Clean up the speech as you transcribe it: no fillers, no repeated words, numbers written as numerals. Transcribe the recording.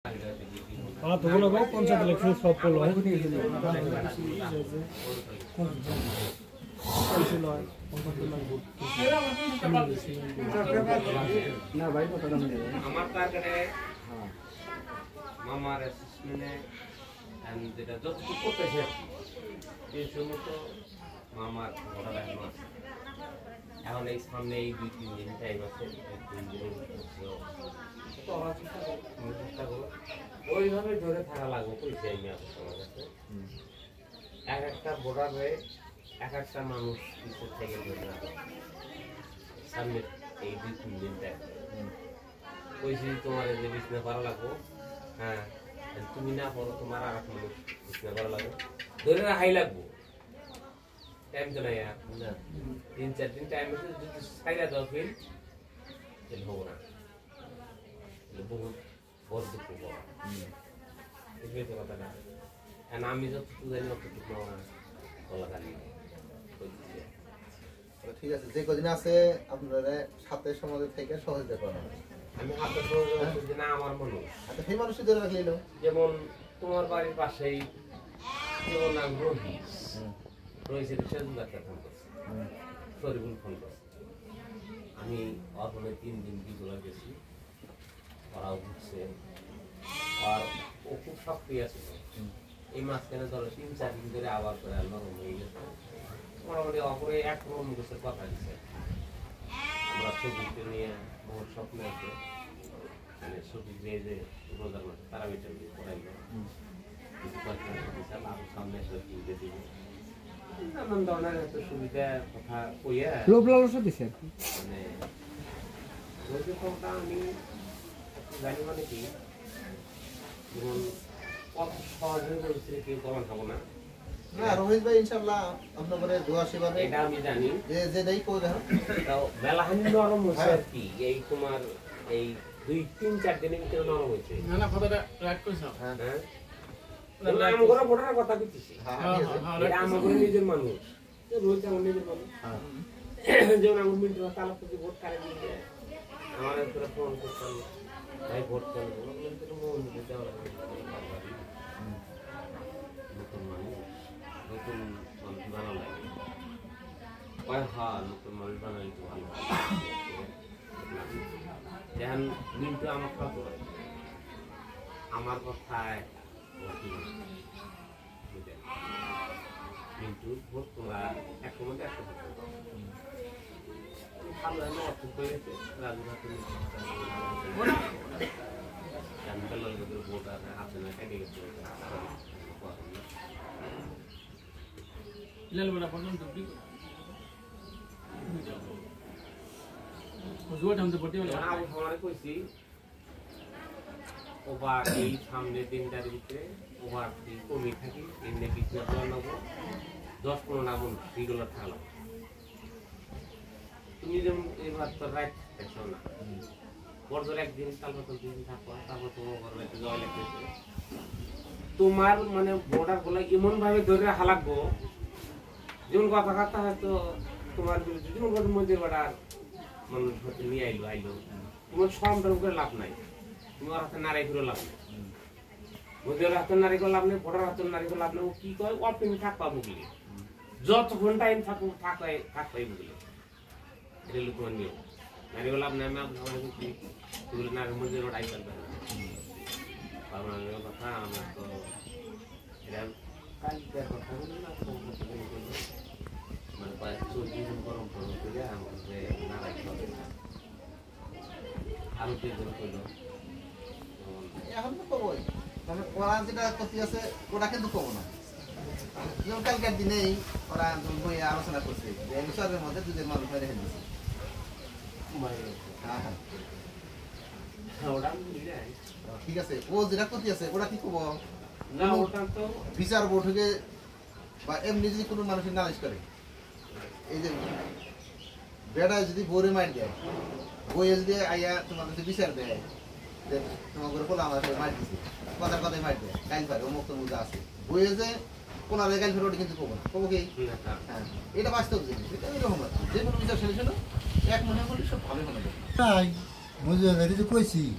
हाँ तो बोला भाई कौन सा कलेक्शन शॉप खोल रहा है ना भाई पता नहीं हमारे टारगेट है मामा रेसिस्टेंट है एंड যেটা যতটুকু করতেছে এই সময় তো মামার বড় লাইন আছে এখন এই সামনে এই 2-3 দিন টাইম আছে 3 দিনের তো আমরা চেষ্টা করব ওইভাবে ধরে থাকা লাগবে কইছি আমি আপনাদের কাছে এক একটা বর্ডারে এক একটা মানুষ কিছু থেকে ধরে রাখবে সামনে এই 2-3 দিন টাইম কইছি তোমার যে বিছনা করা লাগবে হ্যাঁ তুমি না পড়ো তোমার আর এক মানুষ বিছনা করা লাগবে ধরে রাখাই লাগবে টাইম তো নাই আর না 3-4 দিন টাইম আছে যদি সাইরা দাও ফিল তাহলে হবে না বহুত বড় দুঃখ বুঝতে কথা না আর আমি যতটুকু জানি অতটুকু বলা খালি ঠিক আছে যে কদিন আছে আপনারা সাথে সমাজে থেকে সহযোগিতা করেন আমি হাতে সহযোগিতা না আমার মানুষ আচ্ছা সেই মানুষই ধরে রাখলেই যেমন তোমার বাড়ির পাশেই যেমন নাম রহিস রহিসের সেজু ডাক্তার ফোন করছে শরীফুল ফোন করছে আমি অর্পণে 3 দিন বিগুলা গেছি ওরাও ঘুরছে আর ও খুব সক্রিয় আছে এই মাঝখানে ধরো 3-4 দিন ধরে আবার করে নরম হয়ে গেছে মোটামুটি অপরে এক রকম গোছের কথা দিচ্ছে আমরা ছবিকে নিয়ে বহু স্বপ্ন আছে মানে ছবি দিয়ে যে রোজার মাসে তারা বেটার দিয়ে পড়াইল আরো সামনে এসে কিনতে দিব নানান ধরনের একটা সুবিধা কথা কইয়া লোভ লালসা দিছে মানে রোজের ফোনটা আমি জানি মানে কি যেমন কত সহজে বলছি কেউ কমান খাবো না না রোহিত ভাই ইনশাআল্লাহ আপনাদের দোয়া সেবা এটা আমি জানি যে দেই কই দেখো তাও মেলাহানি নরম হচ্ছে আর কি এই তোমার এই 2-3-4 দিনের ভিতরে নরম হয়েছে না না কথাটা রাইট কইছ হ্যাঁ আমি ঘরে বড়রা কথা কইতেছি এটা আমাদের নিজের মানুষ রোজ আমার নিজের মানুষ যেমন আমার মিন্টু তালা প্রতি ভোট করে দিয়ে আমার উপরে ফোন করতাম ভাই ভোট করবো কিন্তু মন দিতে দেওয়া নতুন মানুষ নতুন মানুষ বানানো লাগে কয় হ্যাঁ নতুন মানুষ বানালে তো ভালো যেন মিন্টু আমার কথা বলে আমার কথায় কিন্তু ভোট তোমরা একশো মধ্যে 100 ভালো আমি অর্থ করেছে রাজুঘাট ভোট আছে না কেটে গেছে কইছি ওভার এই সামনে দিনটার ভিতরে ওভার কমে থাকি এমনি বিজনেস নেবো 10-15 মানুষ রেগুলার থাকলো তুমি যেমন এবার তো রাইট দেখছো না বড় একদিন তারপর তো 2 দিন থাকো তারপর তোমার ঘরে যাওয়া লাগতেছে তোমার মানে বর্ডার গুলো এমন ভাবে ধরে রাখা লাগবো যেমন কথা হয়তো তোমার বিরুদ্ধে যেমন কথা মধ্যে বর্ডার মানুষ হয়তো নিয়ে আইলো তোমার শরমটার উপরে লাভ নাই তোমার হাতে নারী করে লাভ নেই মধ্যের হাতে নারী করে লাভ নেই বড় হাতে নারী করে লাভ নেই ও কি কয় অপটিমি থাকবা বুঝলি যতক্ষণ টাইম থাকবাই বুঝলি এটা লোক নিয়ম নারী করে লাভ নেই আমি আপনার বুঝলি এগুলো নারীর মধ্যে আই পারবে না আপনার কথা আমার তো এটা কালকের কথা মানে 40 দিন গরম করে আমাদের নারাই খাবে আরো কি করলো এখন তো কই মানে ওরা যেটা ক্ষতি আছে ওটা কিন্তু কমো না যেমন কালকের দিনেই ওরা বইয়ে আলোচনা করছে যে মিশরের মধ্যে 2 জন মানুষ মেরে ফেলেছে ঠিক আছে ও যেটা ক্ষতি আছে ওটা কি কব না ওটা তো বিচার বোর্ড থেকে বা এমনি যদি কোনো মানুষের নালিশ করে এই যে বেড়া যদি বোরে মার দেয় বইয়ে যদি আইয়া তোমার কাছে বিচার দেয় তোমার ঘরে পোলা আমার মার দিছে কথায় মার দেয় গাইল পারে ও মুক্ত মুজা আছে বইয়ে যে কোন আগে গাইল ফেরোটা কিন্তু কবো না কবো কি হ্যাঁ এটা বাস্তব জিনিস এটা এরকম আছে যে কোনো বিচার শেষ হলো এক মনে করলে সব ভালো মনে করে তাই বুঝে কইছি